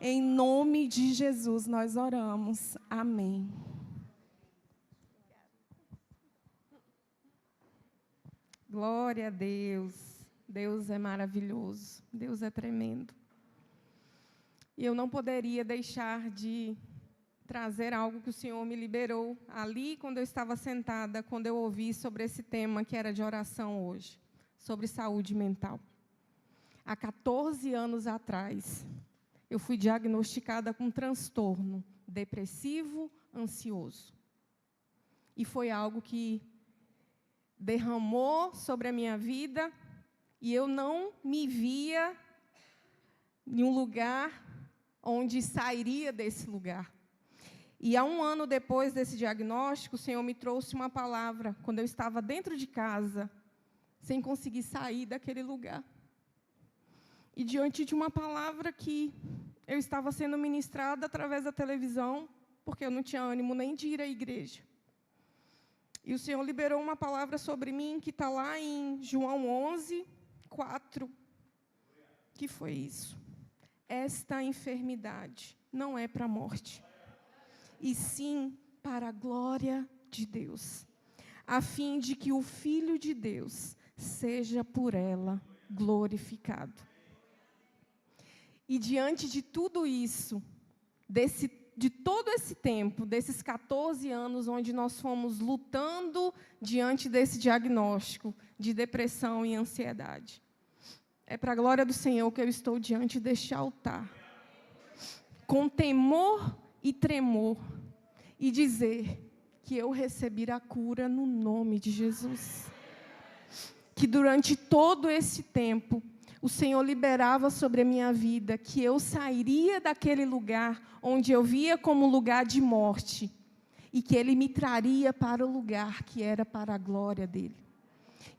Em nome de Jesus nós oramos. Amém. Glória a Deus. Deus é maravilhoso. Deus é tremendo. E eu não poderia deixar de trazer algo que o Senhor me liberou ali, quando eu estava sentada, quando eu ouvi sobre esse tema que era de oração hoje, sobre saúde mental. Há 14 anos atrás, eu fui diagnosticada com um transtorno depressivo, ansioso. E foi algo que derramou sobre a minha vida, e eu não me via em um lugar onde sairia desse lugar. E há 1 ano depois desse diagnóstico, o Senhor me trouxe uma palavra, quando eu estava dentro de casa, sem conseguir sair daquele lugar. E diante de uma palavra que eu estava sendo ministrada através da televisão, porque eu não tinha ânimo nem de ir à igreja. E o Senhor liberou uma palavra sobre mim, que está lá em João 11, 4. Que foi isso? Esta enfermidade não é para a morte, e sim para a glória de Deus, a fim de que o Filho de Deus seja por ela glorificado. E diante de tudo isso, de todo esse tempo, desses 14 anos, onde nós fomos lutando diante desse diagnóstico de depressão e ansiedade, é para a glória do Senhor que eu estou diante deste altar, com temor e tremor, e dizer que eu recebi a cura no nome de Jesus. Que durante todo esse tempo, o Senhor liberava sobre a minha vida que eu sairia daquele lugar onde eu via como lugar de morte, e que Ele me traria para o lugar que era para a glória dEle.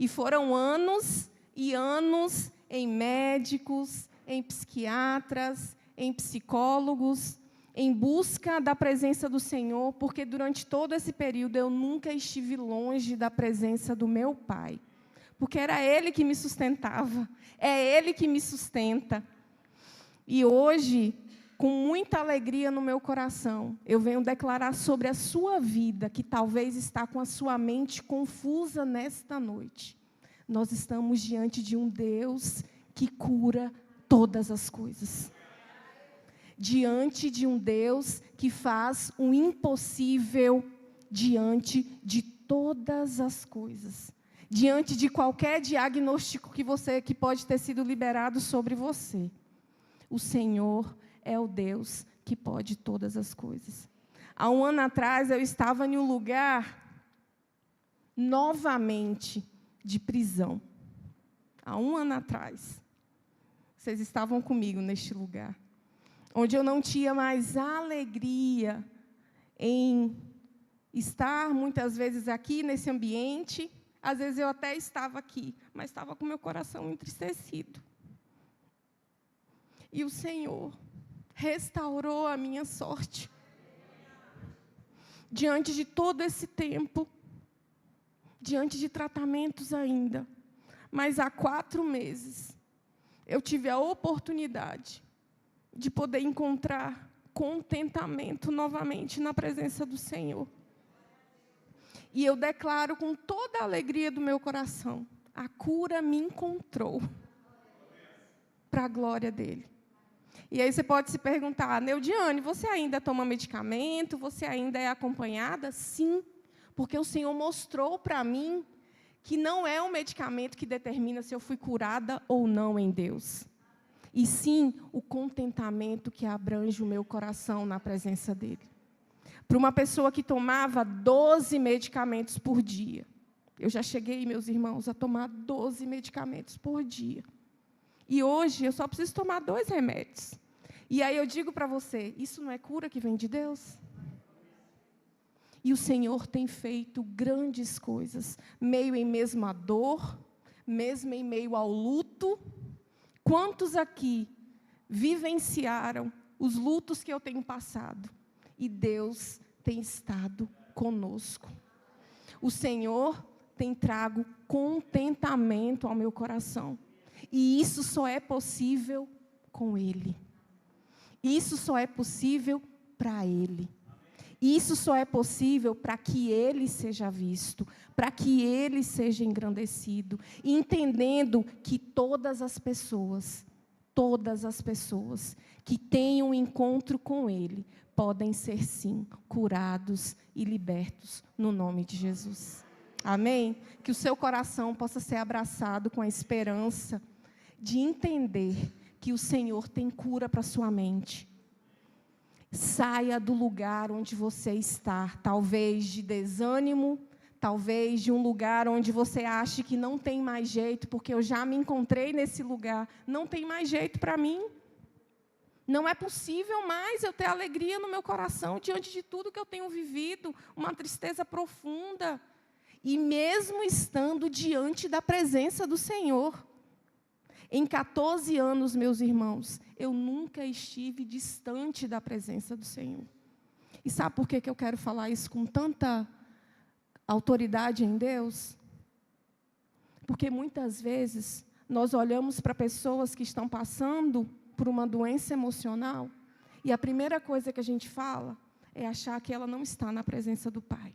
E foram anos e anos em médicos, em psiquiatras, em psicólogos, em busca da presença do Senhor, porque durante todo esse período eu nunca estive longe da presença do meu Pai, porque era Ele que me sustentava, é Ele que me sustenta. E hoje, com muita alegria no meu coração, eu venho declarar sobre a sua vida, que talvez está com a sua mente confusa nesta noite. Nós estamos diante de um Deus que cura todas as coisas. Diante de um Deus que faz o impossível diante de todas as coisas. Diante de qualquer diagnóstico que pode ter sido liberado sobre você. O Senhor é o Deus que pode todas as coisas. Há 1 ano atrás, eu estava em um lugar, novamente, de prisão. Há 1 ano atrás. Vocês estavam comigo neste lugar. Onde eu não tinha mais alegria em estar, muitas vezes, aqui nesse ambiente. Às vezes eu até estava aqui, mas estava com meu coração entristecido. E o Senhor restaurou a minha sorte. Diante de todo esse tempo, diante de tratamentos ainda, mas há 4 meses, eu tive a oportunidade de poder encontrar contentamento novamente na presença do Senhor. E eu declaro com toda a alegria do meu coração, a cura me encontrou, para a glória dEle. E aí você pode se perguntar, Neudiane, você ainda toma medicamento? Você ainda é acompanhada? Sim, porque o Senhor mostrou para mim que não é o medicamento que determina se eu fui curada ou não em Deus. E sim, o contentamento que abrange o meu coração na presença dEle. Para uma pessoa que tomava 12 medicamentos por dia. Eu já cheguei, meus irmãos, a tomar 12 medicamentos por dia. E hoje eu só preciso tomar 2 remédios. E aí eu digo para você, isso não é cura que vem de Deus? E o Senhor tem feito grandes coisas, meio em mesmo à dor, mesmo em meio ao luto. Quantos aqui vivenciaram os lutos que eu tenho passado? E Deus tem estado conosco. O Senhor tem trago contentamento ao meu coração. E isso só é possível com Ele. Isso só é possível para Ele. Isso só é possível para que Ele seja visto, para que Ele seja engrandecido, entendendo que todas as pessoas que tenham um encontro com Ele, podem ser, sim, curados e libertos no nome de Jesus. Amém? Que o seu coração possa ser abraçado com a esperança de entender que o Senhor tem cura para a sua mente. Saia do lugar onde você está, talvez de desânimo, talvez de um lugar onde você acha que não tem mais jeito, porque eu já me encontrei nesse lugar, não tem mais jeito para mim. Não é possível mais eu ter alegria no meu coração diante de tudo que eu tenho vivido, uma tristeza profunda. E mesmo estando diante da presença do Senhor. Em 14 anos, meus irmãos, eu nunca estive distante da presença do Senhor. E sabe por que eu quero falar isso com tanta autoridade em Deus? Porque muitas vezes nós olhamos para pessoas que estão passando por uma doença emocional e a primeira coisa que a gente fala é achar que ela não está na presença do Pai.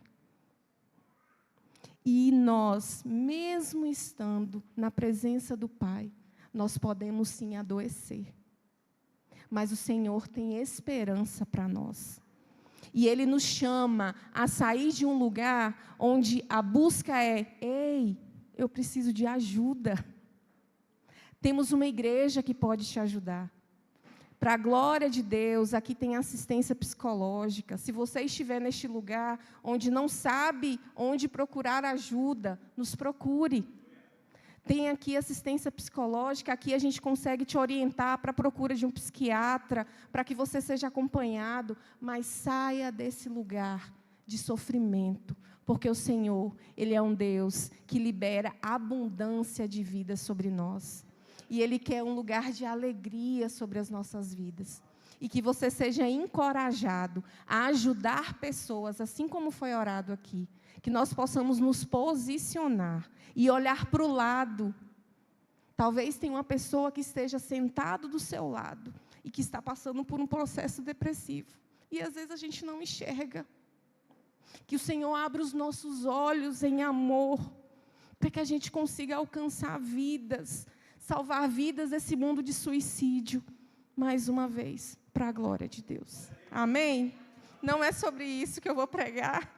E nós, mesmo estando na presença do Pai, nós podemos sim adoecer. Mas o Senhor tem esperança para nós. E Ele nos chama a sair de um lugar onde a busca é: ei, eu preciso de ajuda. Temos uma igreja que pode te ajudar. Para a glória de Deus, aqui tem assistência psicológica. Se você estiver neste lugar onde não sabe onde procurar ajuda, nos procure. Tem aqui assistência psicológica, aqui a gente consegue te orientar para a procura de um psiquiatra, para que você seja acompanhado, mas saia desse lugar de sofrimento, porque o Senhor, Ele é um Deus que libera abundância de vida sobre nós. E Ele quer um lugar de alegria sobre as nossas vidas. E que você seja encorajado a ajudar pessoas, assim como foi orado aqui. Que nós possamos nos posicionar e olhar para o lado. Talvez tenha uma pessoa que esteja sentado do seu lado e que está passando por um processo depressivo. E às vezes a gente não enxerga. Que o Senhor abra os nossos olhos em amor, para que a gente consiga alcançar vidas, salvar vidas desse mundo de suicídio, mais uma vez, para a glória de Deus. Amém? Não é sobre isso que eu vou pregar,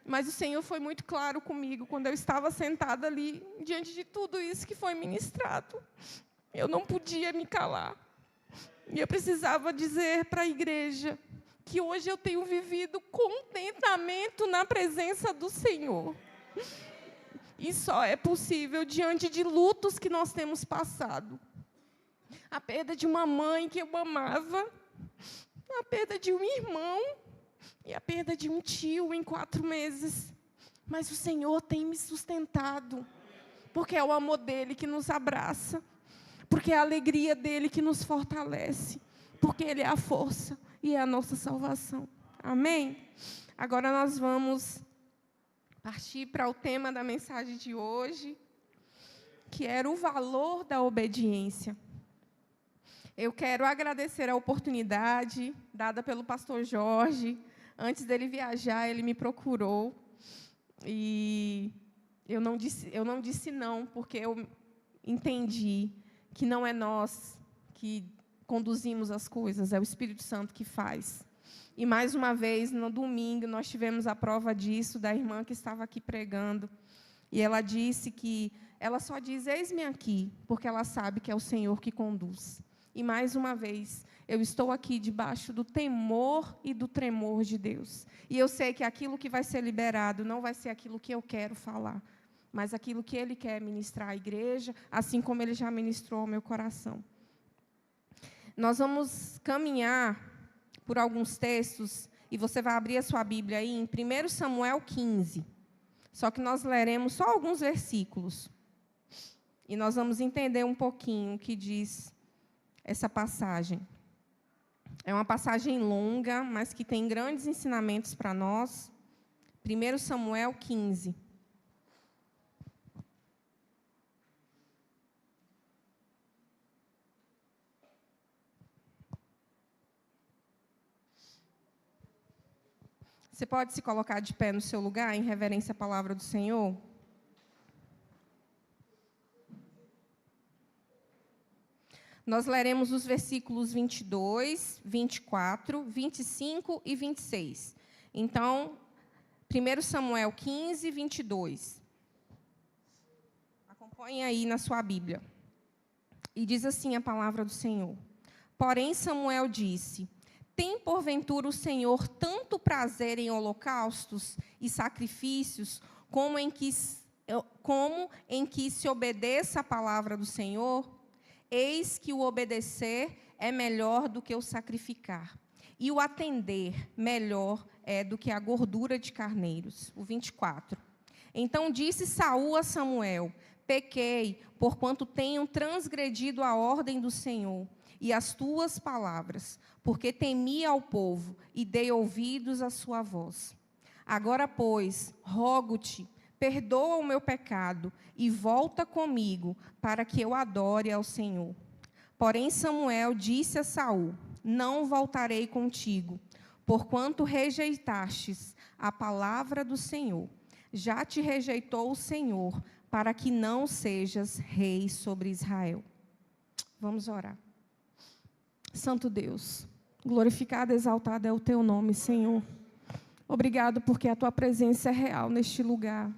mas o Senhor foi muito claro comigo, quando eu estava sentada ali, diante de tudo isso que foi ministrado. Eu não podia me calar. E eu precisava dizer para a igreja que hoje eu tenho vivido contentamento na presença do Senhor. E só é possível diante de lutos que nós temos passado. A perda de uma mãe que eu amava, a perda de um irmão e a perda de um tio em 4 meses. Mas o Senhor tem me sustentado, porque é o amor dEle que nos abraça, porque é a alegria dEle que nos fortalece, porque Ele é a força e é a nossa salvação. Amém? Agora nós vamos partir para o tema da mensagem de hoje, que era o valor da obediência. Eu quero agradecer a oportunidade dada pelo pastor Jorge. Antes dele viajar, ele me procurou. E eu não disse não, porque eu entendi que não é nós que conduzimos as coisas, é o Espírito Santo que faz. E, mais uma vez, no domingo, nós tivemos a prova disso, da irmã que estava aqui pregando. E ela disse que ela só diz: eis-me aqui, porque ela sabe que é o Senhor que conduz. E, mais uma vez, eu estou aqui debaixo do temor e do tremor de Deus. E eu sei que aquilo que vai ser liberado não vai ser aquilo que eu quero falar, mas aquilo que Ele quer ministrar à igreja, assim como Ele já ministrou ao meu coração. Nós vamos caminhar por alguns textos, e você vai abrir a sua Bíblia aí em 1 Samuel 15. Só que nós leremos só alguns versículos. E nós vamos entender um pouquinho o que diz essa passagem. É uma passagem longa, mas que tem grandes ensinamentos para nós. 1 Samuel 15. Você pode se colocar de pé no seu lugar, em reverência à palavra do Senhor? Nós leremos os versículos 22, 24, 25 e 26. Então, 1 Samuel 15, 22. Acompanhe aí na sua Bíblia. E diz assim a palavra do Senhor. Porém, Samuel disse: tem porventura o Senhor tanto prazer em holocaustos e sacrifícios, como em que se obedeça a palavra do Senhor? Eis que o obedecer é melhor do que o sacrificar, e o atender melhor é do que a gordura de carneiros. O 24. Então disse Saul a Samuel: pequei, porquanto tenho transgredido a ordem do Senhor e as tuas palavras, porque temi ao povo e dei ouvidos à sua voz. Agora, pois, rogo-te, perdoa o meu pecado e volta comigo, para que eu adore ao Senhor. Porém, Samuel disse a Saul: não voltarei contigo, porquanto rejeitastes a palavra do Senhor. Já te rejeitou o Senhor, para que não sejas rei sobre Israel. Vamos orar. Santo Deus, glorificado e exaltado é o teu nome, Senhor. Obrigado porque a tua presença é real neste lugar.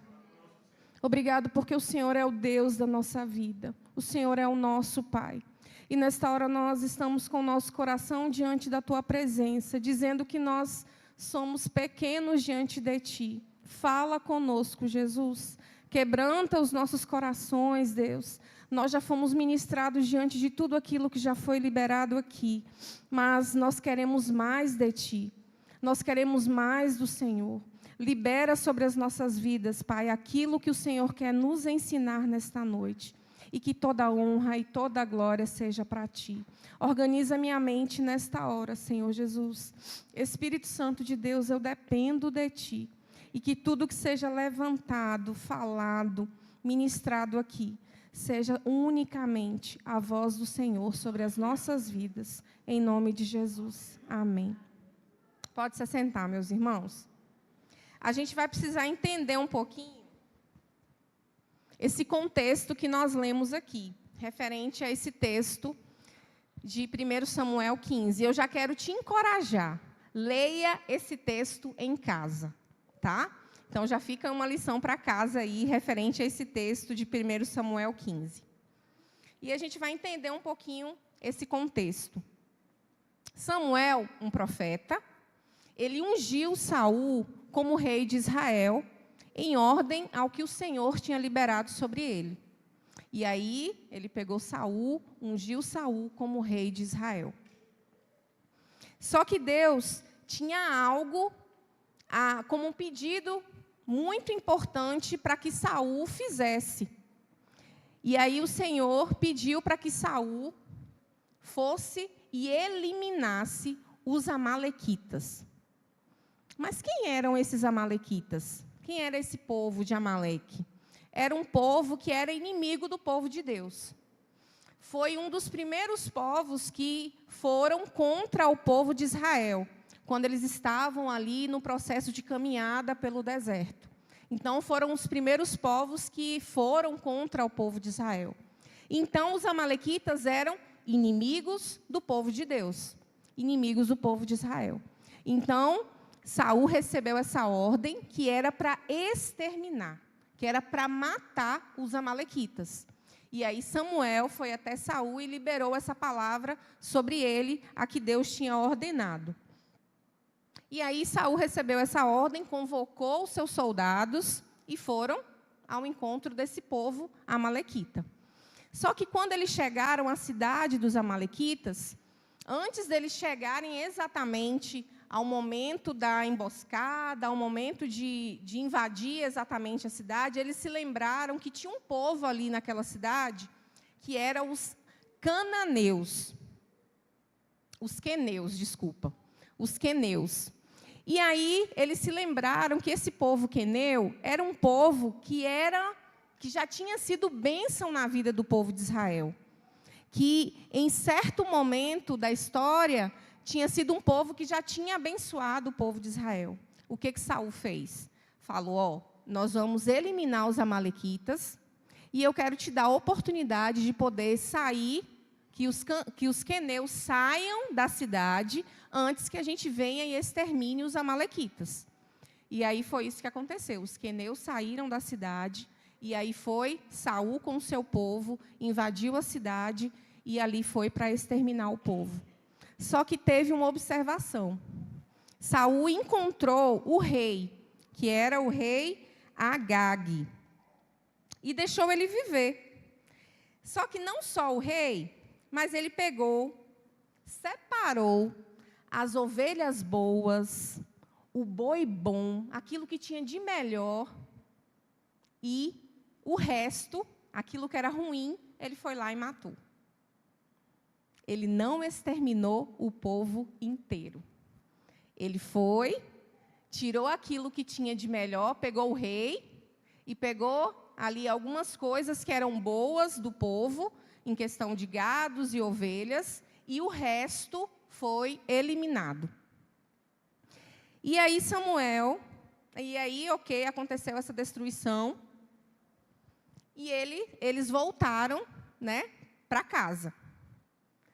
Obrigado porque o Senhor é o Deus da nossa vida. O Senhor é o nosso Pai. E nesta hora nós estamos com o nosso coração diante da tua presença, dizendo que nós somos pequenos diante de ti. Fala conosco, Jesus. Quebranta os nossos corações, Deus. Nós já fomos ministrados diante de tudo aquilo que já foi liberado aqui, mas nós queremos mais de ti. Nós queremos mais do Senhor. Libera sobre as nossas vidas, Pai, aquilo que o Senhor quer nos ensinar nesta noite. E que toda honra e toda glória seja para ti. Organiza minha mente nesta hora, Senhor Jesus. Espírito Santo de Deus, eu dependo de ti. E que tudo que seja levantado, falado, ministrado aqui, seja unicamente a voz do Senhor sobre as nossas vidas. Em nome de Jesus. Amém. Pode se assentar, meus irmãos. A gente vai precisar entender um pouquinho esse contexto que nós lemos aqui, referente a esse texto de 1 Samuel 15. Eu já quero te encorajar. Leia esse texto em casa, tá? Então, já fica uma lição para casa aí, referente a esse texto de 1 Samuel 15. E a gente vai entender um pouquinho esse contexto. Samuel, um profeta, ele ungiu Saul como rei de Israel, em ordem ao que o Senhor tinha liberado sobre ele. E aí, ele pegou Saul, ungiu Saul como rei de Israel. Só que Deus tinha algo como um pedido muito importante para que Saul fizesse. E aí o Senhor pediu para que Saul fosse e eliminasse os amalequitas. Mas quem eram esses amalequitas? Quem era esse povo de Amaleque? Era um povo que era inimigo do povo de Deus. Foi um dos primeiros povos que foram contra o povo de Israel, quando eles estavam ali no processo de caminhada pelo deserto. Então, foram os primeiros povos que foram contra o povo de Israel. Então, os amalequitas eram inimigos do povo de Deus, inimigos do povo de Israel. Então, Saul recebeu essa ordem que era para exterminar, que era para matar os amalequitas. E aí Samuel foi até Saul e liberou essa palavra sobre ele, a que Deus tinha ordenado. E aí Saul recebeu essa ordem, convocou os seus soldados e foram ao encontro desse povo amalequita. Só que quando eles chegaram à cidade dos amalequitas, antes deles chegarem exatamente ao momento da emboscada, ao momento de invadir exatamente a cidade, eles se lembraram que tinha um povo ali naquela cidade, que eram os cananeus. Os queneus. E aí, eles se lembraram que esse povo queneu era um povo que já tinha sido bênção na vida do povo de Israel. Que, em certo momento da história, tinha sido um povo que já tinha abençoado o povo de Israel. o que Saul fez? Falou, nós vamos eliminar os amalequitas, e eu quero te dar a oportunidade de poder sair, que os queneus saiam da cidade, antes que a gente venha e extermine os amalequitas. E aí foi isso que aconteceu. Os queneus saíram da cidade, e aí foi Saul com o seu povo, invadiu a cidade, e ali foi para exterminar o povo. Só que teve uma observação. Saul encontrou o rei, que era o rei Agag, e deixou ele viver. Só que não só o rei, mas ele pegou, separou as ovelhas boas, o boi bom, aquilo que tinha de melhor, e o resto, aquilo que era ruim, ele foi lá e matou. Ele não exterminou o povo inteiro. Ele foi, tirou aquilo que tinha de melhor, pegou o rei e pegou ali algumas coisas que eram boas do povo, em questão de gados e ovelhas, e o resto foi eliminado. E aí aconteceu essa destruição, e eles voltaram, né, para casa.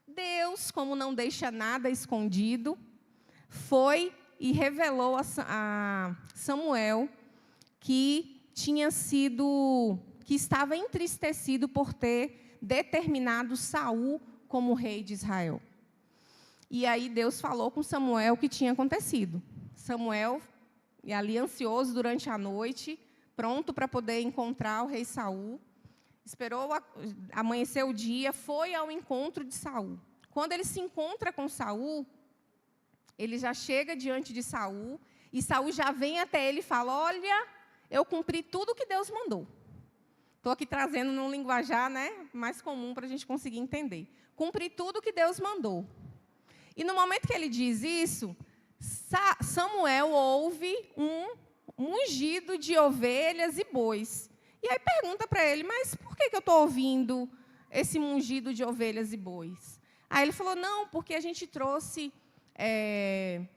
Deus, como não deixa nada escondido, foi e revelou a Samuel que estava entristecido por ter determinado Saul como rei de Israel. E aí Deus falou com Samuel o que tinha acontecido. Samuel, ali ansioso durante a noite, pronto para poder encontrar o rei Saul, esperou amanhecer o dia, foi ao encontro de Saul. Quando ele se encontra com Saul, ele já chega diante de Saul, e Saul já vem até ele e fala, olha, eu cumpri tudo o que Deus mandou. Estou aqui trazendo num linguajar, né, mais comum para a gente conseguir entender. Cumpri tudo o que Deus mandou. E no momento que ele diz isso, Samuel ouve um ungido de ovelhas e bois. E aí pergunta para ele, mas por que eu estou ouvindo esse ungido de ovelhas e bois? Aí ele falou, não, porque a gente trouxe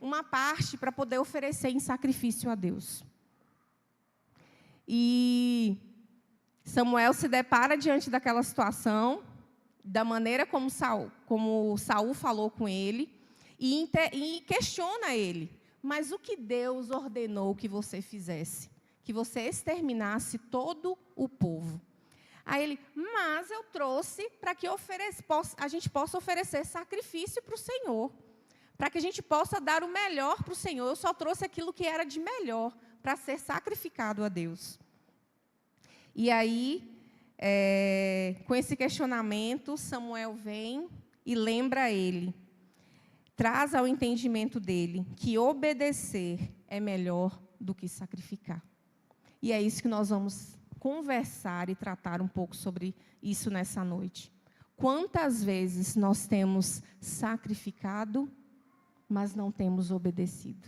uma parte para poder oferecer em sacrifício a Deus. E Samuel se depara diante daquela situação, da maneira como Saul falou com ele, e questiona ele. Mas o que Deus ordenou que você fizesse? Que você exterminasse todo o povo. Aí ele, mas eu trouxe para que a gente possa oferecer sacrifício para o Senhor. Para que a gente possa dar o melhor para o Senhor. Eu só trouxe aquilo que era de melhor para ser sacrificado a Deus. E aí, com esse questionamento, Samuel vem e lembra ele. Traz ao entendimento dele que obedecer é melhor do que sacrificar. E é isso que nós vamos conversar e tratar um pouco sobre isso nessa noite. Quantas vezes nós temos sacrificado, mas não temos obedecido?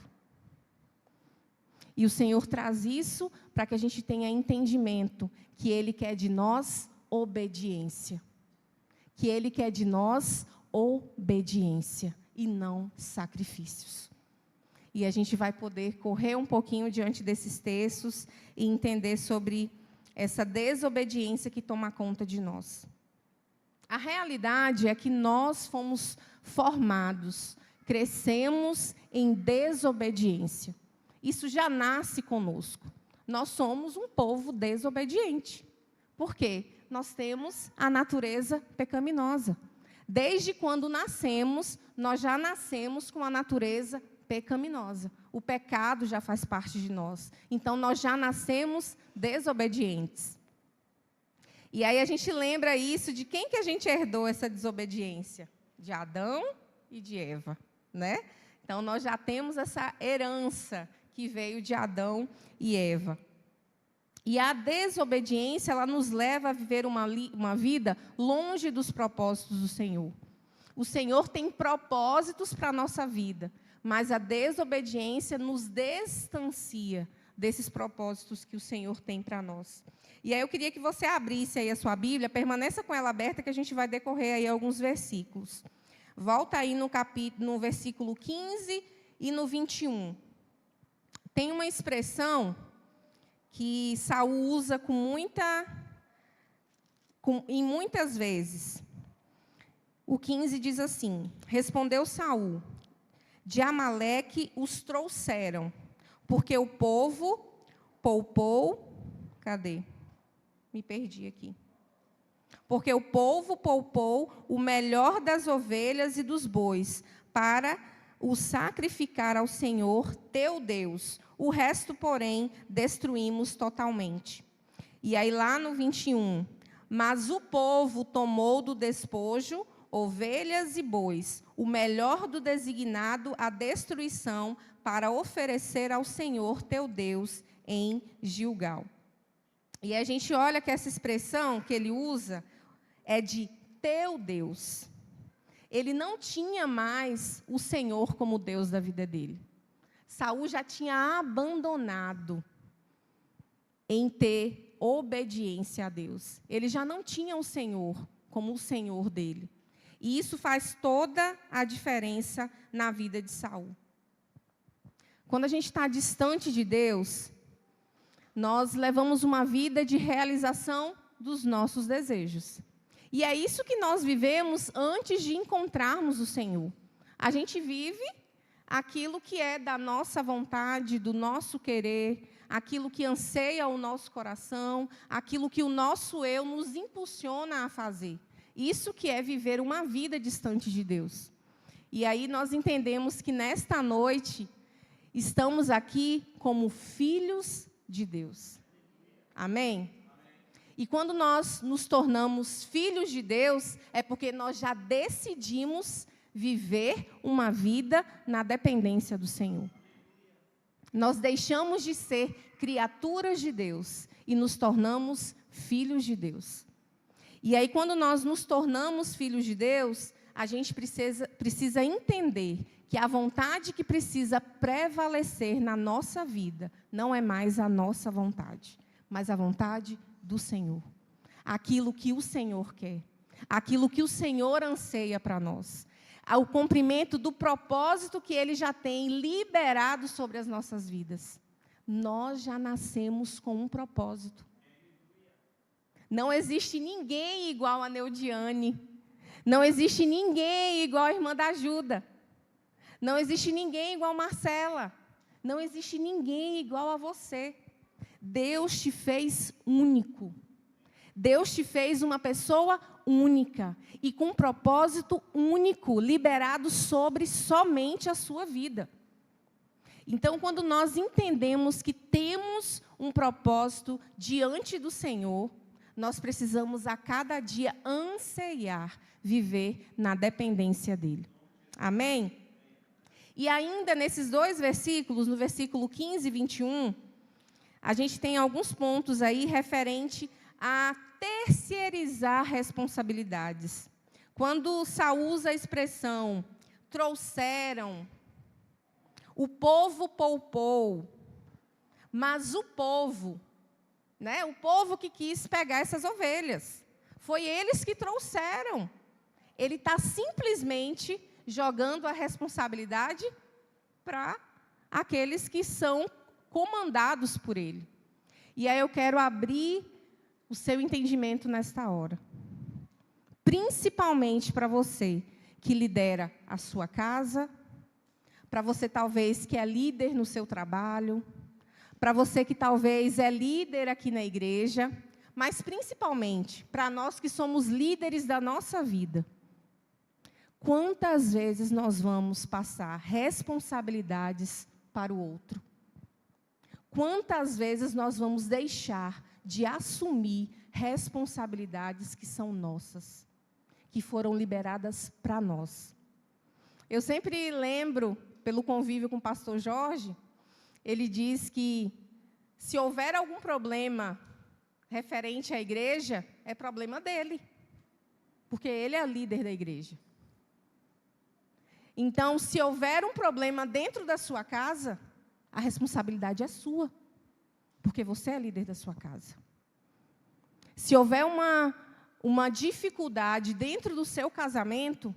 E o Senhor traz isso para que a gente tenha entendimento que Ele quer de nós obediência. Que Ele quer de nós obediência e não sacrifícios. E a gente vai poder correr um pouquinho diante desses textos e entender sobre essa desobediência que toma conta de nós. A realidade é que nós fomos formados, crescemos em desobediência. Isso já nasce conosco. Nós somos um povo desobediente. Por quê? Nós temos a natureza pecaminosa. Desde quando nascemos, nós já nascemos com a natureza pecaminosa. O pecado já faz parte de nós. Então, nós já nascemos desobedientes. E aí a gente lembra isso de quem que a gente herdou essa desobediência? De Adão e de Eva, né? Então, nós já temos essa herança que veio de Adão e Eva. E a desobediência, ela nos leva a viver uma vida longe dos propósitos do Senhor. O Senhor tem propósitos para a nossa vida, mas a desobediência nos distancia desses propósitos que o Senhor tem para nós. E aí eu queria que você abrisse aí a sua Bíblia, permaneça com ela aberta, que a gente vai decorrer aí alguns versículos. Volta aí no versículo 15 e no 21. tem uma expressão que Saul usa em muitas vezes. O 15 diz assim: respondeu Saul: de Amaleque os trouxeram, porque o povo poupou. Cadê? Me perdi aqui. Porque o povo poupou o melhor das ovelhas e dos bois, para o sacrificar ao Senhor teu Deus. O resto, porém, destruímos totalmente. E aí lá no 21, mas o povo tomou do despojo ovelhas e bois, o melhor do designado à destruição, para oferecer ao Senhor teu Deus em Gilgal. E a gente olha que essa expressão que ele usa é de teu Deus. Ele não tinha mais o Senhor como Deus da vida dele. Saul já tinha abandonado em ter obediência a Deus. Ele já não tinha o Senhor como o Senhor dele. E isso faz toda a diferença na vida de Saul. Quando a gente está distante de Deus, nós levamos uma vida de realização dos nossos desejos. E é isso que nós vivemos antes de encontrarmos o Senhor. A gente vive aquilo que é da nossa vontade, do nosso querer, aquilo que anseia o nosso coração, aquilo que o nosso eu nos impulsiona a fazer. Isso que é viver uma vida distante de Deus. E aí nós entendemos que nesta noite estamos aqui como filhos de Deus. Amém? E quando nós nos tornamos filhos de Deus, é porque nós já decidimos viver uma vida na dependência do Senhor. Nós deixamos de ser criaturas de Deus e nos tornamos filhos de Deus. E aí, quando nós nos tornamos filhos de Deus, a gente precisa entender que a vontade que precisa prevalecer na nossa vida não é mais a nossa vontade, mas a vontade do Senhor. Aquilo que o Senhor quer, aquilo que o Senhor anseia para nós. O cumprimento do propósito que Ele já tem liberado sobre as nossas vidas. Nós já nascemos com um propósito. Não existe ninguém igual a Neudiane. Não existe ninguém igual a irmã da Ajuda. Não existe ninguém igual a Marcela. Não existe ninguém igual a você. Deus te fez único. Deus te fez uma pessoa única e com um propósito único, liberado sobre somente a sua vida. Então, quando nós entendemos que temos um propósito diante do Senhor, nós precisamos a cada dia anseiar viver na dependência dEle. Amém? E ainda nesses dois versículos, no versículo 15 e 21, a gente tem alguns pontos aí referente a terceirizar responsabilidades. Quando Saul usa a expressão, trouxeram, o povo poupou, mas o povo, né, o povo que quis pegar essas ovelhas, foi eles que trouxeram. Ele está simplesmente jogando a responsabilidade para aqueles que são comandados por ele. E aí eu quero abrir o seu entendimento nesta hora. Principalmente para você que lidera a sua casa, para você talvez que é líder no seu trabalho, para você que talvez é líder aqui na igreja, mas principalmente para nós que somos líderes da nossa vida. Quantas vezes nós vamos passar responsabilidades para o outro? Quantas vezes nós vamos deixar de assumir responsabilidades que são nossas, que foram liberadas para nós? Eu sempre lembro, pelo convívio com o pastor Jorge, ele diz que se houver algum problema referente à igreja, é problema dele, porque ele é o líder da igreja. Então, se houver um problema dentro da sua casa, a responsabilidade é sua, porque você é líder da sua casa. Se houver uma dificuldade dentro do seu casamento,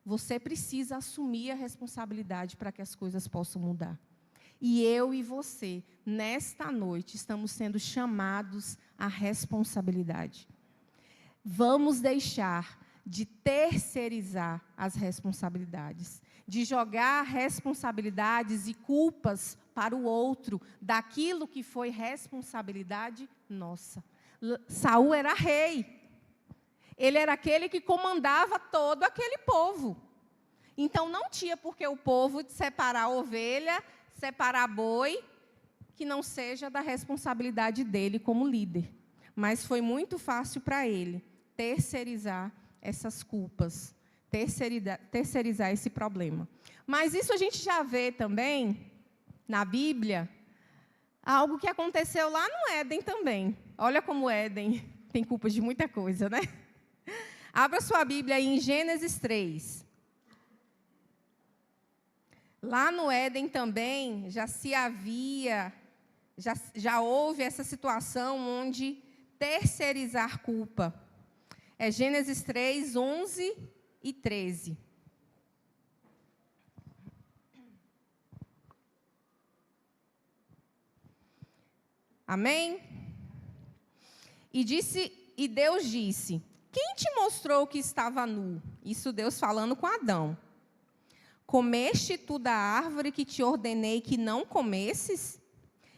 você precisa assumir a responsabilidade para que as coisas possam mudar. E eu e você, nesta noite, estamos sendo chamados à responsabilidade. Vamos deixar de terceirizar as responsabilidades, de jogar responsabilidades e culpas para o outro, daquilo que foi responsabilidade nossa. Saul era rei. Ele era aquele que comandava todo aquele povo. Então, não tinha por que o povo separar ovelha, separar boi, que não seja da responsabilidade dele como líder. Mas foi muito fácil para ele terceirizar essas culpas, terceirizar esse problema. Mas isso a gente já vê também, na Bíblia, algo que aconteceu lá no Éden também. Olha como o Éden tem culpa de muita coisa, né? Abra sua Bíblia aí em Gênesis 3. Lá no Éden também já houve essa situação onde terceirizar culpa. É Gênesis 3, 11 e 13. Amém? E Deus disse: quem te mostrou que estava nu? Isso Deus falando com Adão. Comeste tu da árvore que te ordenei que não comesses?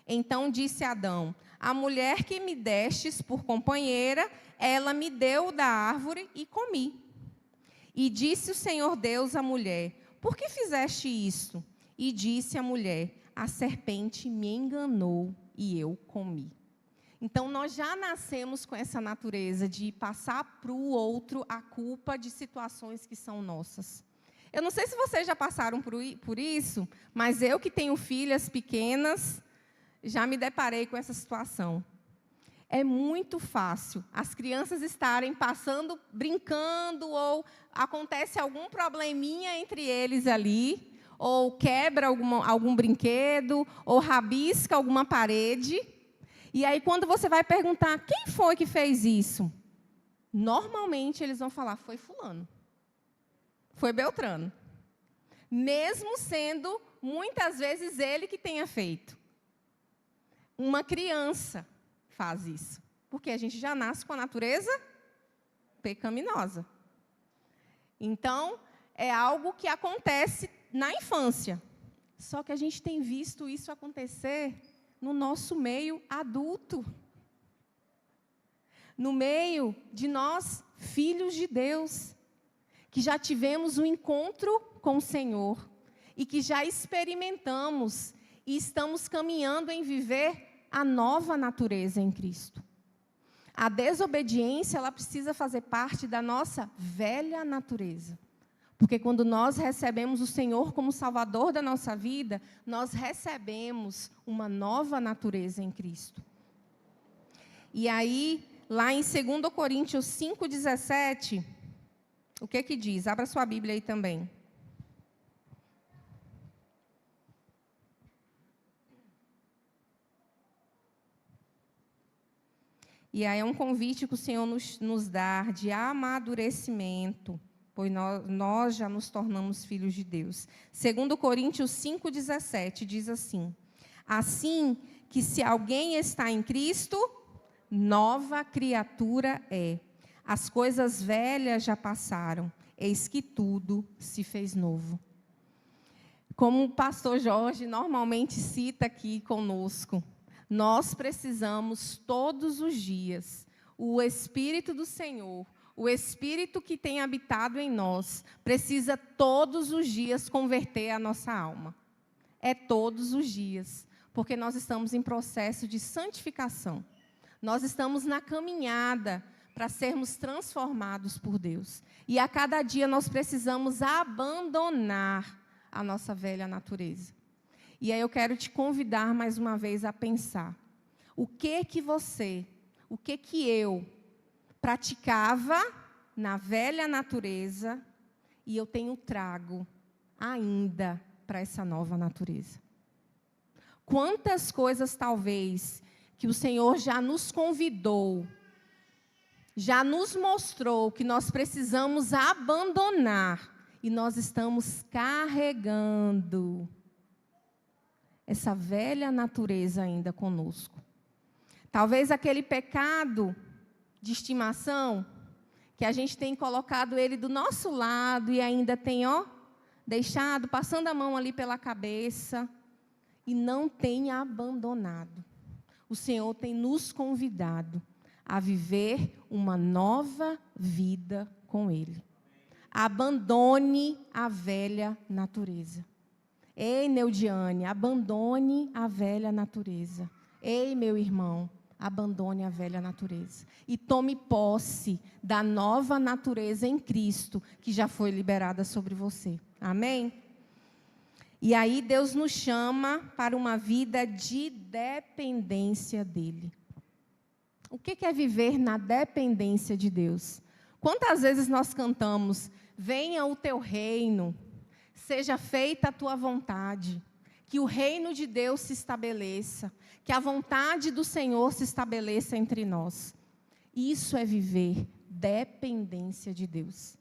Então disse Adão: a mulher que me destes por companheira, ela me deu da árvore e comi. E disse o Senhor Deus à mulher: por que fizeste isso? E disse a mulher: a serpente me enganou e eu comi. Então, nós já nascemos com essa natureza de passar para o outro a culpa de situações que são nossas. Eu não sei se vocês já passaram por isso, mas eu que tenho filhas pequenas, já me deparei com essa situação. É muito fácil as crianças estarem passando, brincando, ou acontece algum probleminha entre eles ali, ou quebra algum brinquedo, ou rabisca alguma parede. E aí, quando você vai perguntar, quem foi que fez isso? Normalmente, eles vão falar, foi fulano. Foi Beltrano. Mesmo sendo, muitas vezes, ele que tenha feito. Uma criança faz isso. Porque a gente já nasce com a natureza pecaminosa. Então, é algo que acontece na infância. Só que a gente tem visto isso acontecer no nosso meio adulto. No meio de nós, filhos de Deus, que já tivemos um encontro com o Senhor e que já experimentamos e estamos caminhando em viver a nova natureza em Cristo. A desobediência, ela precisa fazer parte da nossa velha natureza. Porque quando nós recebemos o Senhor como Salvador da nossa vida, nós recebemos uma nova natureza em Cristo. E aí, lá em 2 Coríntios 5,17, o que diz? Abra sua Bíblia aí também. E aí é um convite que o Senhor nos dá de amadurecimento, pois nós já nos tornamos filhos de Deus. 2 Coríntios 5,17 diz assim: assim que se alguém está em Cristo, nova criatura é. As coisas velhas já passaram, eis que tudo se fez novo. Como o pastor Jorge normalmente cita aqui conosco, nós precisamos todos os dias, o Espírito do Senhor, o Espírito que tem habitado em nós, precisa todos os dias converter a nossa alma. É todos os dias, porque nós estamos em processo de santificação. Nós estamos na caminhada para sermos transformados por Deus. E a cada dia nós precisamos abandonar a nossa velha natureza. E aí eu quero te convidar mais uma vez a pensar. O que eu praticava na velha natureza e eu tenho trago ainda para essa nova natureza? Quantas coisas talvez que o Senhor já nos convidou, já nos mostrou que nós precisamos abandonar e nós estamos carregando. essa velha natureza ainda conosco. Talvez aquele pecado de estimação, que a gente tem colocado ele do nosso lado e ainda tem, deixado, passando a mão ali pela cabeça e não tem abandonado. O Senhor tem nos convidado a viver uma nova vida com Ele. Abandone a velha natureza. Ei, Neudiane, abandone a velha natureza. Ei, meu irmão, abandone a velha natureza. E tome posse da nova natureza em Cristo, que já foi liberada sobre você. Amém? E aí Deus nos chama para uma vida de dependência dEle. O que é viver na dependência de Deus? Quantas vezes nós cantamos, venha o teu reino, seja feita a tua vontade, que o reino de Deus se estabeleça, que a vontade do Senhor se estabeleça entre nós. Isso é viver dependência de Deus.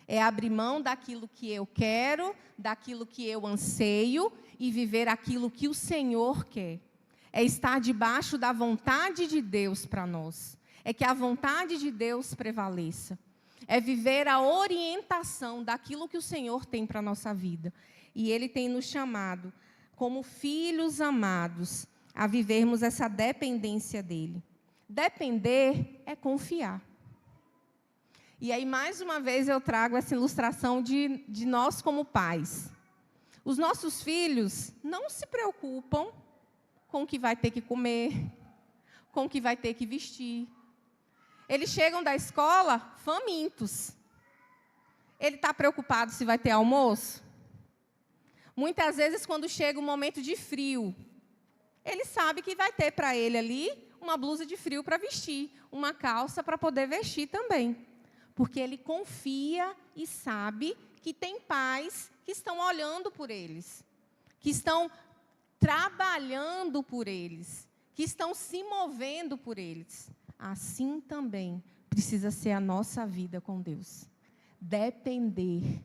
É abrir mão daquilo que eu quero, daquilo que eu anseio e viver aquilo que o Senhor quer. É estar debaixo da vontade de Deus para nós. É que a vontade de Deus prevaleça. É viver a orientação daquilo que o Senhor tem para a nossa vida. E Ele tem nos chamado, como filhos amados, a vivermos essa dependência dEle. Depender é confiar. E aí, mais uma vez, eu trago essa ilustração de nós como pais. Os nossos filhos não se preocupam com o que vai ter que comer, com o que vai ter que vestir. Eles chegam da escola famintos. Ele está preocupado se vai ter almoço? Muitas vezes, quando chega um momento de frio, ele sabe que vai ter para ele ali uma blusa de frio para vestir, uma calça para poder vestir também. Porque ele confia e sabe que tem pais que estão olhando por eles, que estão trabalhando por eles, que estão se movendo por eles. Assim também precisa ser a nossa vida com Deus. Depender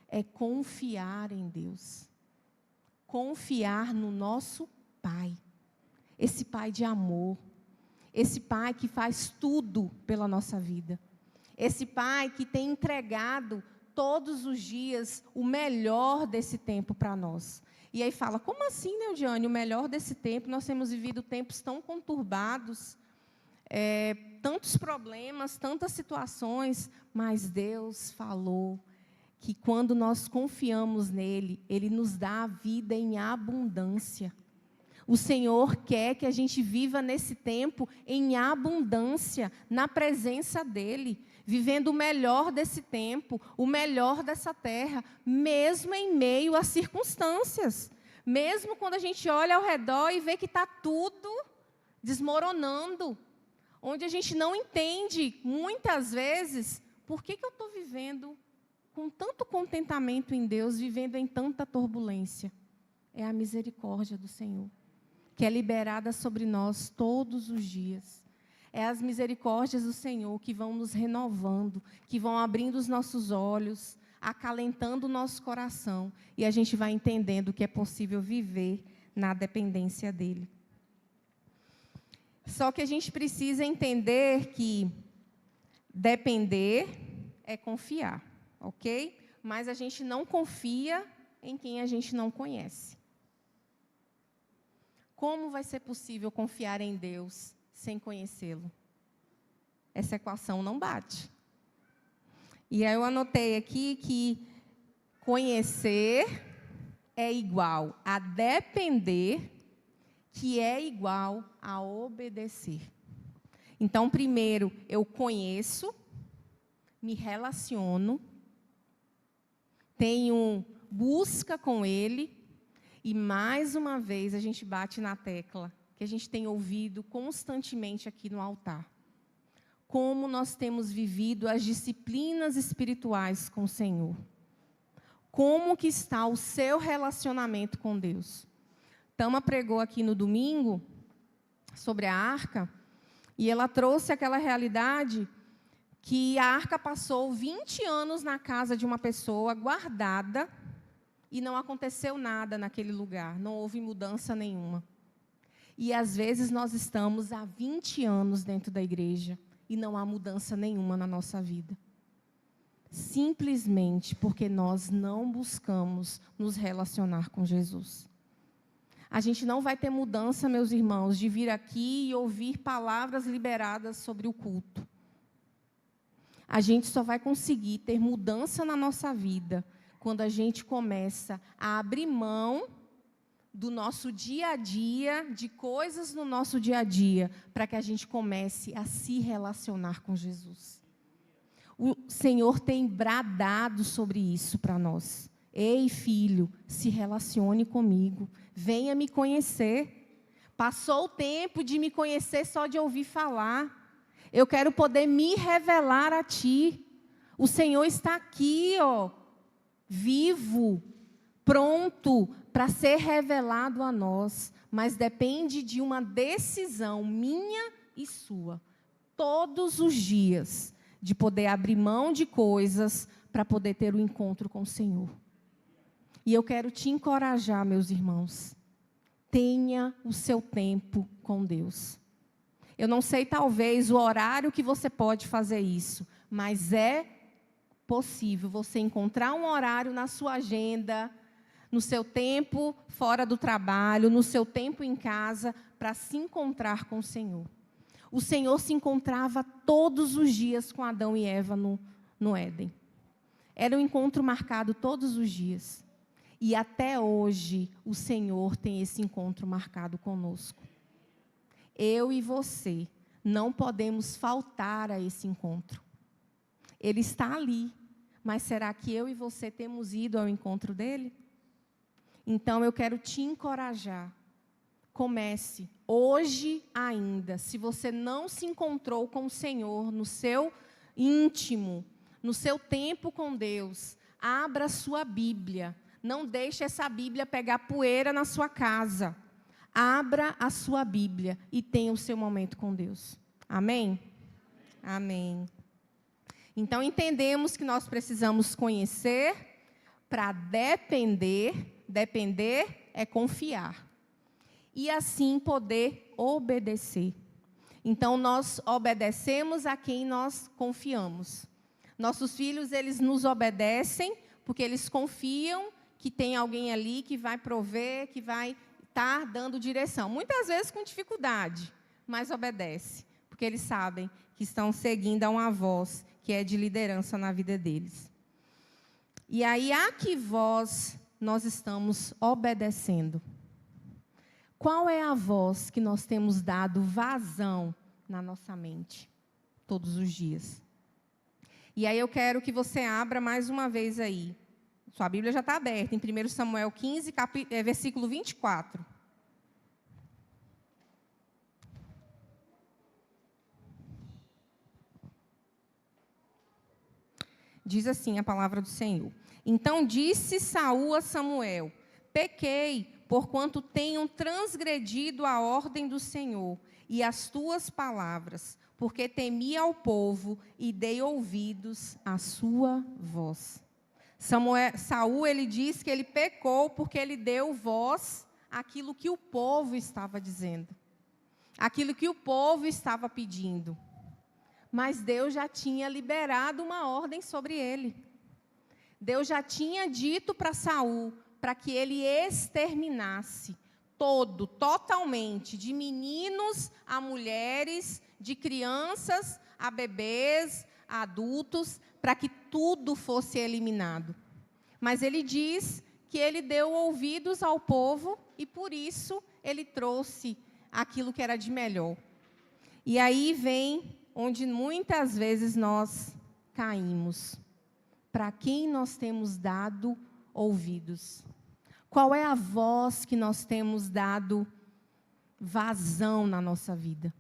é confiar em Deus. Confiar no nosso Pai. Esse Pai de amor. Esse Pai que faz tudo pela nossa vida. Esse Pai que tem entregado todos os dias o melhor desse tempo para nós. E aí fala, como assim, Neudiane, o melhor desse tempo? Nós temos vivido tempos tão conturbados, tantos problemas, tantas situações, mas Deus falou que quando nós confiamos nele, Ele nos dá a vida em abundância. O Senhor quer que a gente viva nesse tempo em abundância, na presença dEle, vivendo o melhor desse tempo, o melhor dessa terra, mesmo em meio às circunstâncias. Mesmo quando a gente olha ao redor e vê que está tudo desmoronando, onde a gente não entende, muitas vezes, por que eu estou vivendo com tanto contentamento em Deus, vivendo em tanta turbulência. É a misericórdia do Senhor, que é liberada sobre nós todos os dias. É as misericórdias do Senhor que vão nos renovando, que vão abrindo os nossos olhos, acalentando o nosso coração, e a gente vai entendendo que é possível viver na dependência dEle. Só que a gente precisa entender que depender é confiar, ok? Mas a gente não confia em quem a gente não conhece. Como vai ser possível confiar em Deus sem conhecê-lo? Essa equação não bate. E aí eu anotei aqui que conhecer é igual a depender, que é igual a obedecer. Então, primeiro, eu conheço, me relaciono, tenho busca com Ele, e mais uma vez a gente bate na tecla que a gente tem ouvido constantemente aqui no altar. Como nós temos vivido as disciplinas espirituais com o Senhor. Como que está o seu relacionamento com Deus? Tama pregou aqui no domingo sobre a arca, e ela trouxe aquela realidade que a arca passou 20 anos na casa de uma pessoa, guardada, e não aconteceu nada naquele lugar, não houve mudança nenhuma. E às vezes nós estamos há 20 anos dentro da igreja e não há mudança nenhuma na nossa vida. Simplesmente porque nós não buscamos nos relacionar com Jesus. A gente não vai ter mudança, meus irmãos, de vir aqui e ouvir palavras liberadas sobre o culto. A gente só vai conseguir ter mudança na nossa vida quando a gente começa a abrir mão do nosso dia a dia, de coisas no nosso dia a dia, para que a gente comece a se relacionar com Jesus. O Senhor tem bradado sobre isso para nós. Ei, filho, se relacione comigo, venha me conhecer. Passou o tempo de me conhecer só de ouvir falar. Eu quero poder me revelar a ti. O Senhor está aqui, vivo, pronto para ser revelado a nós, mas depende de uma decisão minha e sua, todos os dias, de poder abrir mão de coisas para poder ter um encontro com o Senhor. E eu quero te encorajar, meus irmãos, tenha o seu tempo com Deus. Eu não sei, talvez, o horário que você pode fazer isso, mas é possível você encontrar um horário na sua agenda, no seu tempo fora do trabalho, no seu tempo em casa, para se encontrar com o Senhor. O Senhor se encontrava todos os dias com Adão e Eva no Éden. Era um encontro marcado todos os dias. E até hoje, o Senhor tem esse encontro marcado conosco. Eu e você não podemos faltar a esse encontro. Ele está ali, mas será que eu e você temos ido ao encontro dele? Então, eu quero te encorajar. Comece, hoje ainda, se você não se encontrou com o Senhor no seu íntimo, no seu tempo com Deus, abra a sua Bíblia. Não deixe essa Bíblia pegar poeira na sua casa. Abra a sua Bíblia e tenha o seu momento com Deus. Amém? Amém. Então, entendemos que nós precisamos conhecer para depender. Depender é confiar. E assim poder obedecer. Então, nós obedecemos a quem nós confiamos. Nossos filhos, eles nos obedecem porque eles confiam que tem alguém ali que vai prover, que vai estar dando direção. Muitas vezes com dificuldade, mas obedece. Porque eles sabem que estão seguindo a uma voz que é de liderança na vida deles. E aí, a que voz nós estamos obedecendo? Qual é a voz que nós temos dado vazão na nossa mente todos os dias? E aí eu quero que você abra mais uma vez aí. Sua Bíblia já está aberta, em 1 Samuel 15, versículo 24. Diz assim a palavra do Senhor. Então disse Saul a Samuel: pequei, porquanto tenham transgredido a ordem do Senhor e as tuas palavras, porque temi ao povo e dei ouvidos à sua voz. Saul, ele diz que ele pecou porque ele deu voz àquilo que o povo estava dizendo, aquilo que o povo estava pedindo. Mas Deus já tinha liberado uma ordem sobre ele. Deus já tinha dito para Saul para que ele exterminasse totalmente, de meninos a mulheres, de crianças a bebês, a adultos, para que tudo fosse eliminado. Mas ele diz que ele deu ouvidos ao povo e, por isso, ele trouxe aquilo que era de melhor. E aí vem onde muitas vezes nós caímos. Para quem nós temos dado ouvidos? Qual é a voz que nós temos dado vazão na nossa vida?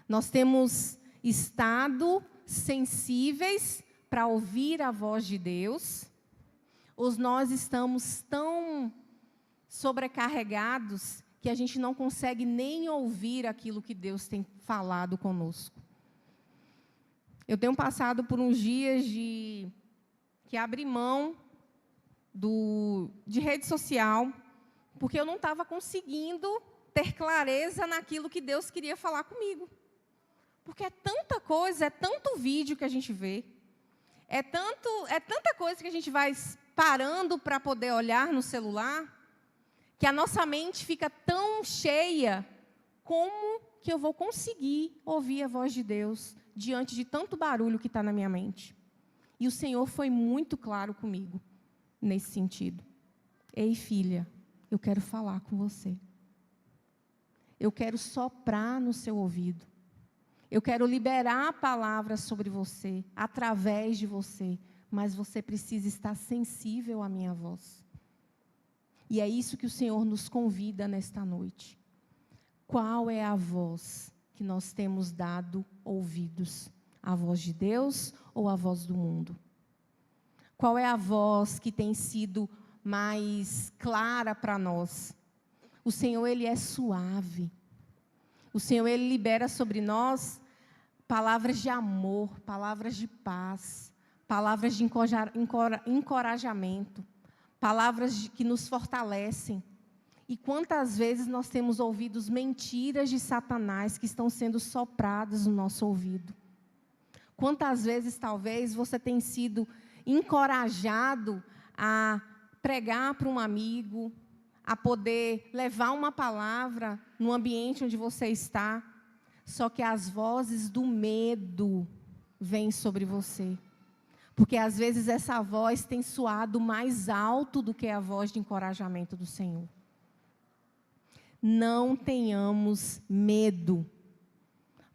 Nós temos estado sensíveis para ouvir a voz de Deus? Ou nós estamos tão sobrecarregados que a gente não consegue nem ouvir aquilo que Deus tem falado conosco? Eu tenho passado por uns dias que abrir mão de rede social, porque eu não estava conseguindo ter clareza naquilo que Deus queria falar comigo. Porque é tanta coisa, é tanto vídeo que a gente vê, é tanta coisa que a gente vai parando para poder olhar no celular, que a nossa mente fica tão cheia. Como que eu vou conseguir ouvir a voz de Deus diante de tanto barulho que está na minha mente? E o Senhor foi muito claro comigo nesse sentido. Ei, filha, eu quero falar com você. Eu quero soprar no seu ouvido. Eu quero liberar a palavra sobre você, através de você. Mas você precisa estar sensível à minha voz. E é isso que o Senhor nos convida nesta noite. Qual é a voz que nós temos dado ouvidos? A voz de Deus ou a voz do mundo? Qual é a voz que tem sido mais clara para nós? O Senhor, Ele é suave. O Senhor, Ele libera sobre nós palavras de amor, palavras de paz, palavras de encorajamento, palavras que nos fortalecem. E quantas vezes nós temos ouvido mentiras de Satanás que estão sendo sopradas no nosso ouvido? Quantas vezes, talvez, você tem sido encorajado a pregar para um amigo, a poder levar uma palavra no ambiente onde você está, só que as vozes do medo vêm sobre você. Porque, às vezes, essa voz tem soado mais alto do que a voz de encorajamento do Senhor. Não tenhamos medo,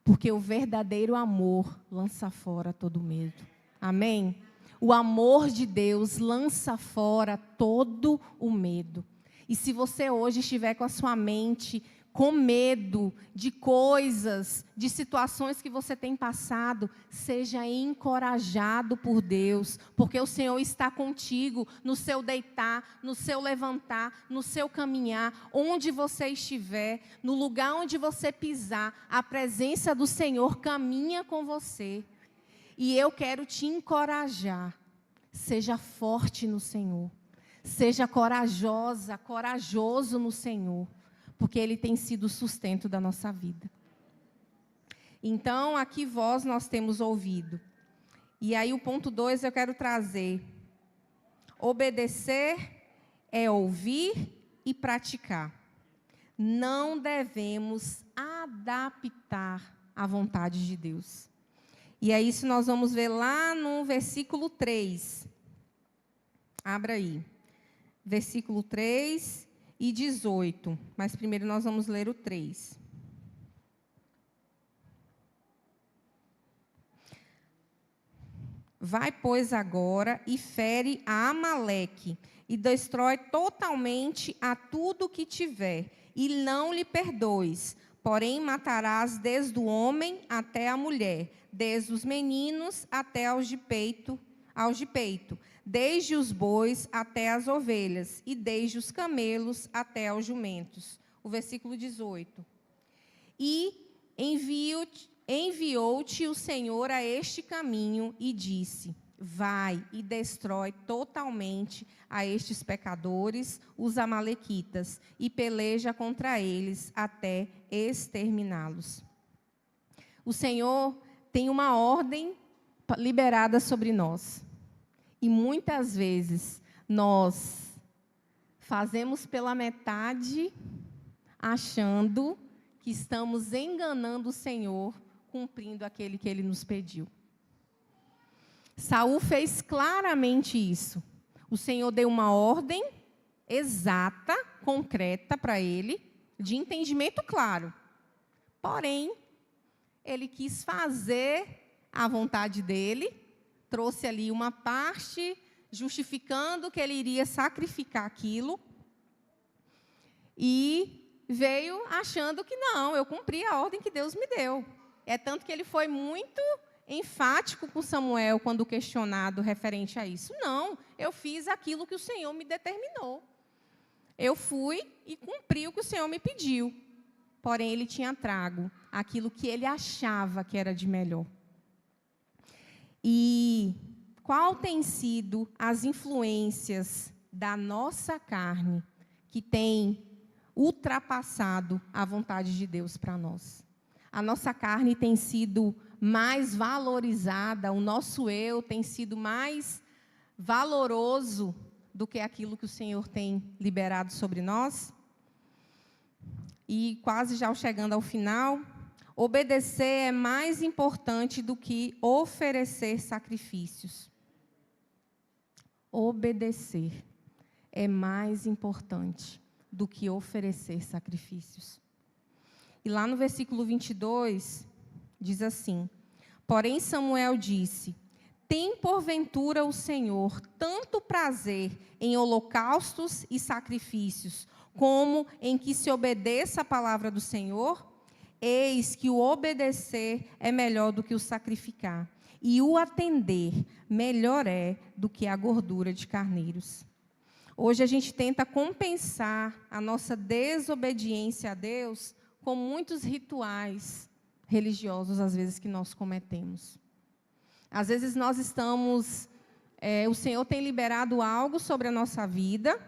porque o verdadeiro amor lança fora todo medo. Amém? O amor de Deus lança fora todo o medo. E se você hoje estiver com a sua mente com medo de coisas, de situações que você tem passado, seja encorajado por Deus, porque o Senhor está contigo no seu deitar, no seu levantar, no seu caminhar, onde você estiver, no lugar onde você pisar, a presença do Senhor caminha com você. E eu quero te encorajar, seja forte no Senhor, seja corajosa, corajoso no Senhor, porque Ele tem sido o sustento da nossa vida. Então, aqui voz nós temos ouvido. E aí o ponto 2 eu quero trazer. Obedecer é ouvir e praticar. Não devemos adaptar a vontade de Deus. E é isso nós vamos ver lá no versículo 3. Abra aí. Versículo 3 e 18. Mas primeiro nós vamos ler o 3. Vai, pois, agora e fere a Amaleque, e destrói totalmente a tudo que tiver, e não lhe perdoes. Porém, matarás desde o homem até a mulher, desde os meninos até aos de peito, desde os bois até as ovelhas, e desde os camelos até aos jumentos. O versículo 18. E enviou-te o Senhor a este caminho e disse: vai e destrói totalmente a estes pecadores, os amalequitas, e peleja contra eles até exterminá-los. O Senhor tem uma ordem liberada sobre nós. E muitas vezes nós fazemos pela metade, achando que estamos enganando o Senhor, cumprindo aquele que Ele nos pediu. Saul fez claramente isso. O Senhor deu uma ordem exata, concreta para ele, de entendimento claro. Porém, ele quis fazer a vontade dele, trouxe ali uma parte, justificando que ele iria sacrificar aquilo, e veio achando que não, eu cumpri a ordem que Deus me deu. É tanto que ele foi muito enfático com Samuel quando questionado referente a isso. Não, eu fiz aquilo que o Senhor me determinou. Eu fui e cumpri o que o Senhor me pediu. Porém, ele tinha trago aquilo que ele achava que era de melhor. E qual tem sido as influências da nossa carne que tem ultrapassado a vontade de Deus para nós. A nossa carne tem sido mais valorizada, o nosso eu tem sido mais valoroso do que aquilo que o Senhor tem liberado sobre nós. E quase já chegando ao final, obedecer é mais importante do que oferecer sacrifícios. Obedecer é mais importante do que oferecer sacrifícios. E lá no versículo 22, diz assim: porém Samuel disse: tem porventura o Senhor tanto prazer em holocaustos e sacrifícios, como em que se obedeça a palavra do Senhor? Eis que o obedecer é melhor do que o sacrificar, e o atender melhor é do que a gordura de carneiros. Hoje a gente tenta compensar a nossa desobediência a Deus com muitos rituais religiosos, às vezes, que nós cometemos. Às vezes nós estamos... o Senhor tem liberado algo sobre a nossa vida,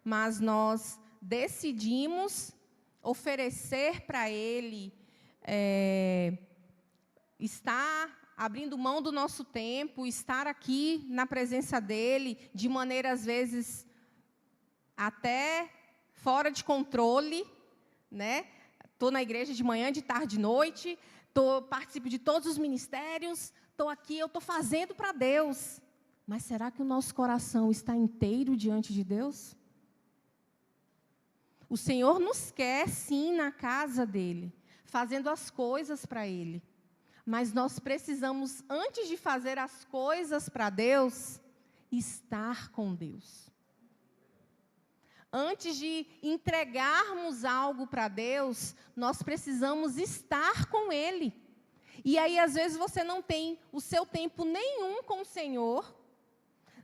mas nós decidimos oferecer para Ele, estar abrindo mão do nosso tempo, estar aqui na presença dEle, de maneira, às vezes, até fora de controle, né? Estou na igreja de manhã, de tarde, de noite, participo de todos os ministérios, estou aqui, eu estou fazendo para Deus. Mas será que o nosso coração está inteiro diante de Deus? O Senhor nos quer, sim, na casa dEle, fazendo as coisas para Ele. Mas nós precisamos, antes de fazer as coisas para Deus, estar com Deus. Antes de entregarmos algo para Deus, nós precisamos estar com Ele. E aí, às vezes, você não tem o seu tempo nenhum com o Senhor,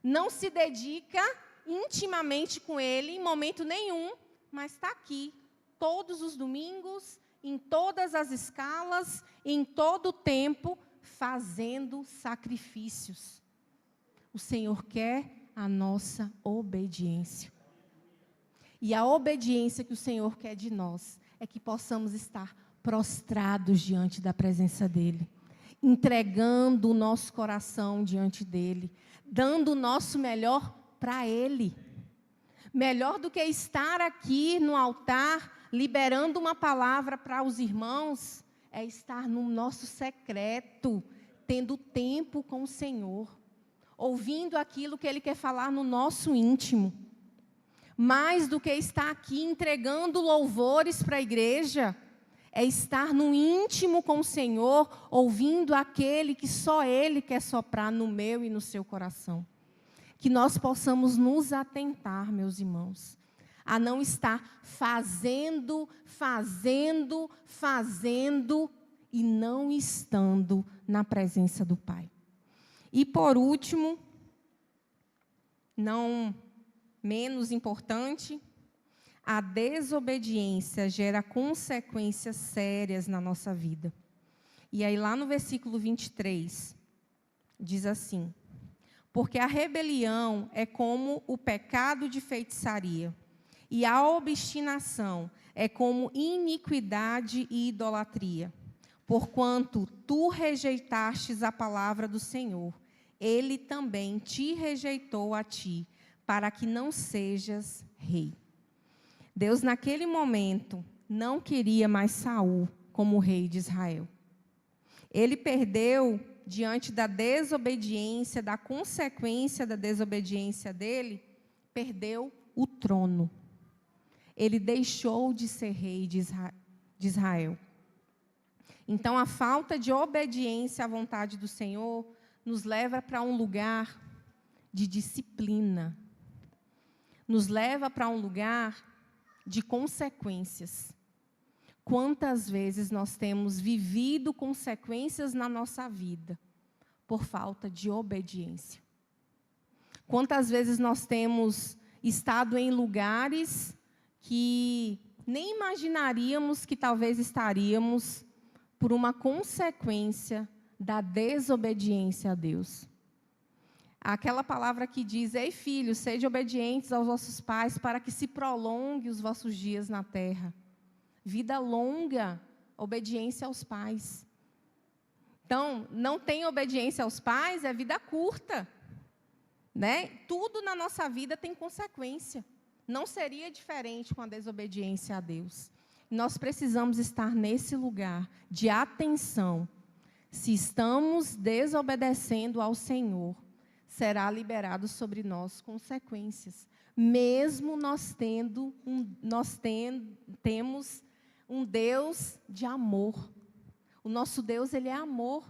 não se dedica intimamente com Ele, em momento nenhum, mas está aqui, todos os domingos, em todas as escalas, em todo o tempo, fazendo sacrifícios. O Senhor quer a nossa obediência. E a obediência que o Senhor quer de nós é que possamos estar prostrados diante da presença dEle, entregando o nosso coração diante dEle, dando o nosso melhor para Ele. Melhor do que estar aqui no altar, liberando uma palavra para os irmãos, é estar no nosso secreto, tendo tempo com o Senhor, ouvindo aquilo que Ele quer falar no nosso íntimo. Mais do que estar aqui entregando louvores para a igreja, é estar no íntimo com o Senhor, ouvindo aquele que só Ele quer soprar no meu e no seu coração. Que nós possamos nos atentar, meus irmãos, a não estar fazendo e não estando na presença do Pai. E por último, não menos importante, a desobediência gera consequências sérias na nossa vida. E aí lá no versículo 23, diz assim: porque a rebelião é como o pecado de feitiçaria, e a obstinação é como iniquidade e idolatria. Porquanto tu rejeitastes a palavra do Senhor, Ele também te rejeitou a ti, para que não sejas rei. Deus, naquele momento, não queria mais Saul como rei de Israel. Ele perdeu, diante da desobediência, da consequência da desobediência dele, perdeu o trono. Ele deixou de ser rei de Israel. Então, a falta de obediência à vontade do Senhor nos leva para um lugar de disciplina. Nos leva para um lugar de consequências. Quantas vezes nós temos vivido consequências na nossa vida por falta de obediência? Quantas vezes nós temos estado em lugares que nem imaginaríamos que talvez estaríamos por uma consequência da desobediência a Deus? Aquela palavra que diz: ei, filhos, sede obedientes aos vossos pais, para que se prolongue os vossos dias na terra. Vida longa, obediência aos pais. Então, não tem obediência aos pais, é vida curta. Né? Tudo na nossa vida tem consequência. Não seria diferente com a desobediência a Deus. Nós precisamos estar nesse lugar de atenção. Se estamos desobedecendo ao Senhor, será liberado sobre nós consequências. Mesmo temos um Deus de amor. O nosso Deus, Ele é amor.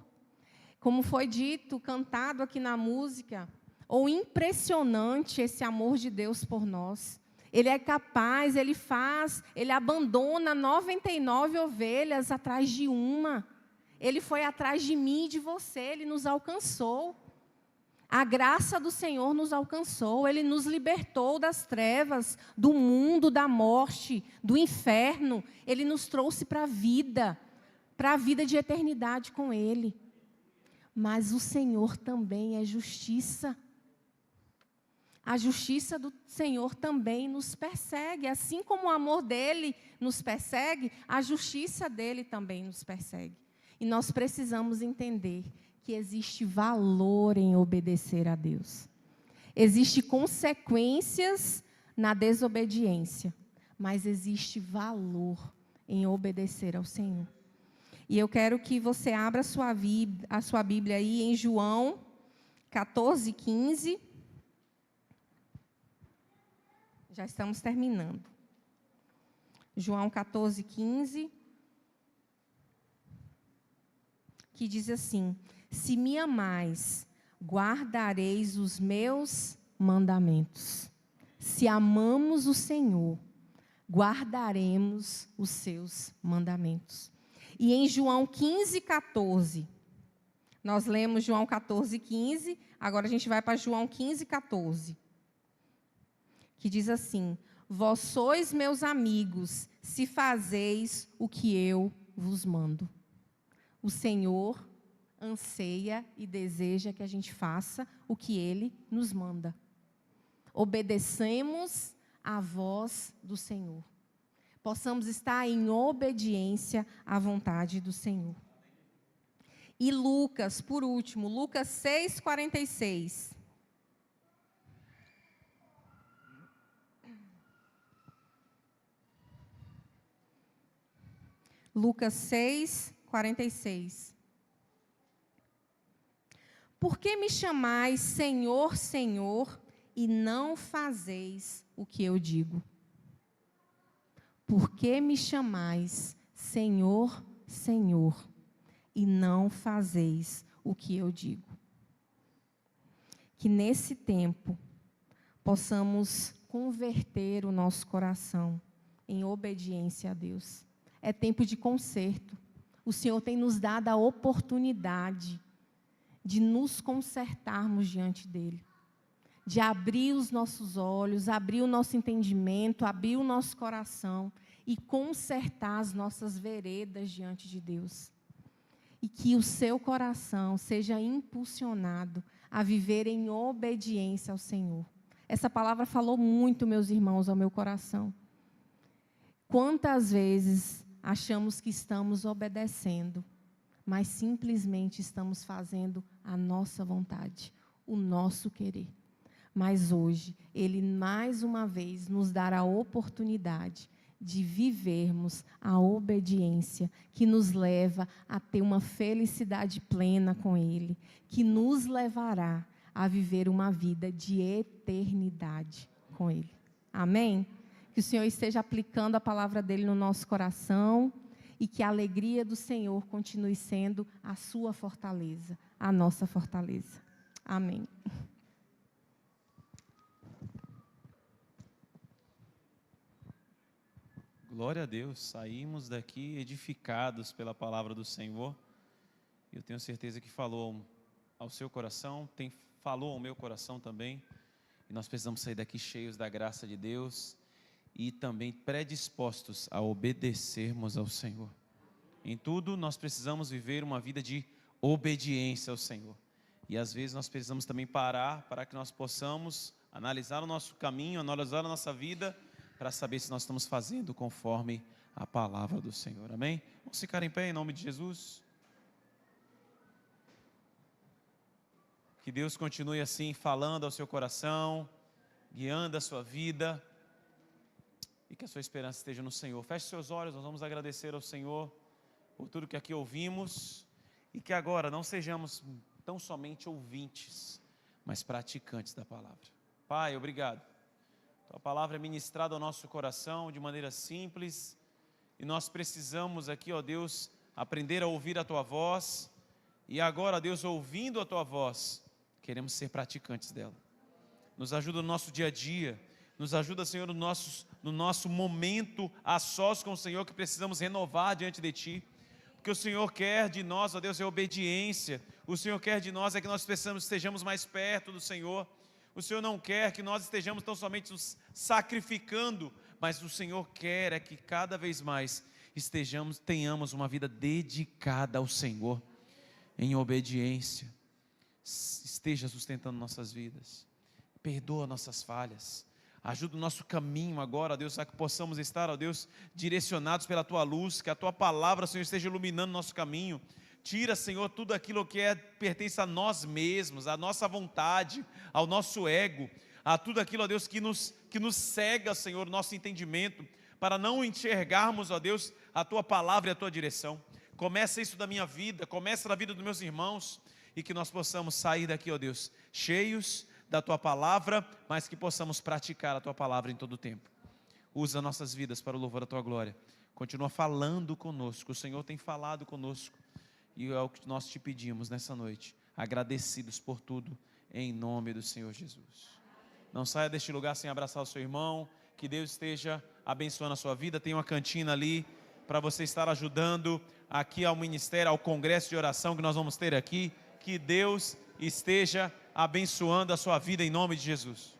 Como foi dito, cantado aqui na música, ou impressionante esse amor de Deus por nós. Ele é capaz, ele abandona 99 ovelhas atrás de uma. Ele foi atrás de mim e de você, Ele nos alcançou. A graça do Senhor nos alcançou, Ele nos libertou das trevas, do mundo, da morte, do inferno. Ele nos trouxe para a vida de eternidade com Ele. Mas o Senhor também é justiça. A justiça do Senhor também nos persegue. Assim como o amor dEle nos persegue, a justiça dEle também nos persegue. E nós precisamos entender que existe valor em obedecer a Deus. Existem consequências na desobediência, mas existe valor em obedecer ao Senhor. E eu quero que você abra a sua Bíblia aí em João 14:15. Já estamos terminando. João 14:15, que diz assim: se me amais, guardareis os meus mandamentos. Se amamos o Senhor, guardaremos os seus mandamentos. E em João 15:14, nós lemos João 14:15, agora a gente vai para João 15:14. Que diz assim: vós sois meus amigos, se fazeis o que eu vos mando. O Senhor anseia e deseja que a gente faça o que Ele nos manda. Obedecemos à voz do Senhor. Possamos estar em obediência à vontade do Senhor. E Lucas, por último, Lucas 6:46. Lucas 6:46. Por que me chamais Senhor, Senhor, e não fazeis o que eu digo? Por que me chamais Senhor, Senhor, e não fazeis o que eu digo? Que nesse tempo possamos converter o nosso coração em obediência a Deus. É tempo de conserto. O Senhor tem nos dado a oportunidade de nos consertarmos diante dEle. De abrir os nossos olhos, abrir o nosso entendimento, abrir o nosso coração e consertar as nossas veredas diante de Deus. E que o seu coração seja impulsionado a viver em obediência ao Senhor. Essa palavra falou muito, meus irmãos, ao meu coração. Quantas vezes achamos que estamos obedecendo, mas simplesmente estamos fazendo a nossa vontade, o nosso querer. Mas hoje, Ele mais uma vez nos dará a oportunidade de vivermos a obediência que nos leva a ter uma felicidade plena com Ele, que nos levará a viver uma vida de eternidade com Ele. Amém? Que o Senhor esteja aplicando a palavra dEle no nosso coração e que a alegria do Senhor continue sendo a sua fortaleza, a nossa fortaleza. Amém. Glória a Deus, saímos daqui edificados pela palavra do Senhor. Eu tenho certeza que falou ao seu coração, falou ao meu coração também. E nós precisamos sair daqui cheios da graça de Deus e também predispostos a obedecermos ao Senhor. Em tudo, nós precisamos viver uma vida de obediência ao Senhor. E às vezes nós precisamos também parar para que nós possamos analisar o nosso caminho, analisar a nossa vida, para saber se nós estamos fazendo conforme a palavra do Senhor. Amém? Vamos ficar em pé em nome de Jesus. Que Deus continue assim falando ao seu coração, guiando a sua vida, e que a sua esperança esteja no Senhor. Feche seus olhos, nós vamos agradecer ao Senhor por tudo que aqui ouvimos, e que agora não sejamos tão somente ouvintes, mas praticantes da palavra. Pai, obrigado. Tua palavra é ministrada ao nosso coração de maneira simples, e nós precisamos aqui, ó Deus, aprender a ouvir a Tua voz, e agora, Deus, ouvindo a Tua voz, queremos ser praticantes dela. Nos ajuda no nosso dia a dia, nos ajuda, Senhor, no nosso momento a sós com o Senhor, que precisamos renovar diante de Ti, porque o Senhor quer de nós, ó Deus, é obediência. O Senhor quer de nós é que nós estejamos mais perto do Senhor. O Senhor não quer que nós estejamos tão somente nos sacrificando, mas o Senhor quer é que cada vez mais tenhamos uma vida dedicada ao Senhor, em obediência. Esteja sustentando nossas vidas, perdoa nossas falhas, ajuda o nosso caminho agora, ó Deus, a que possamos estar, ó Deus, direcionados pela Tua luz, que a Tua palavra, Senhor, esteja iluminando nosso caminho. Tira, Senhor, tudo aquilo que pertence a nós mesmos, à nossa vontade, ao nosso ego, a tudo aquilo, ó Deus, que nos cega, Senhor, nosso entendimento, para não enxergarmos, ó Deus, a Tua palavra e a Tua direção. Começa isso da minha vida, começa da vida dos meus irmãos, e que nós possamos sair daqui, ó Deus, cheios da Tua palavra, mas que possamos praticar a Tua palavra em todo o tempo. Usa nossas vidas para o louvor da Tua glória. Continua falando conosco, o Senhor tem falado conosco, e é o que nós te pedimos nessa noite, agradecidos por tudo, em nome do Senhor Jesus. Não saia deste lugar sem abraçar o seu irmão, que Deus esteja abençoando a sua vida. Tem uma cantina ali, para você estar ajudando aqui ao ministério, ao congresso de oração que nós vamos ter aqui. Que Deus esteja abençoando a sua vida em nome de Jesus.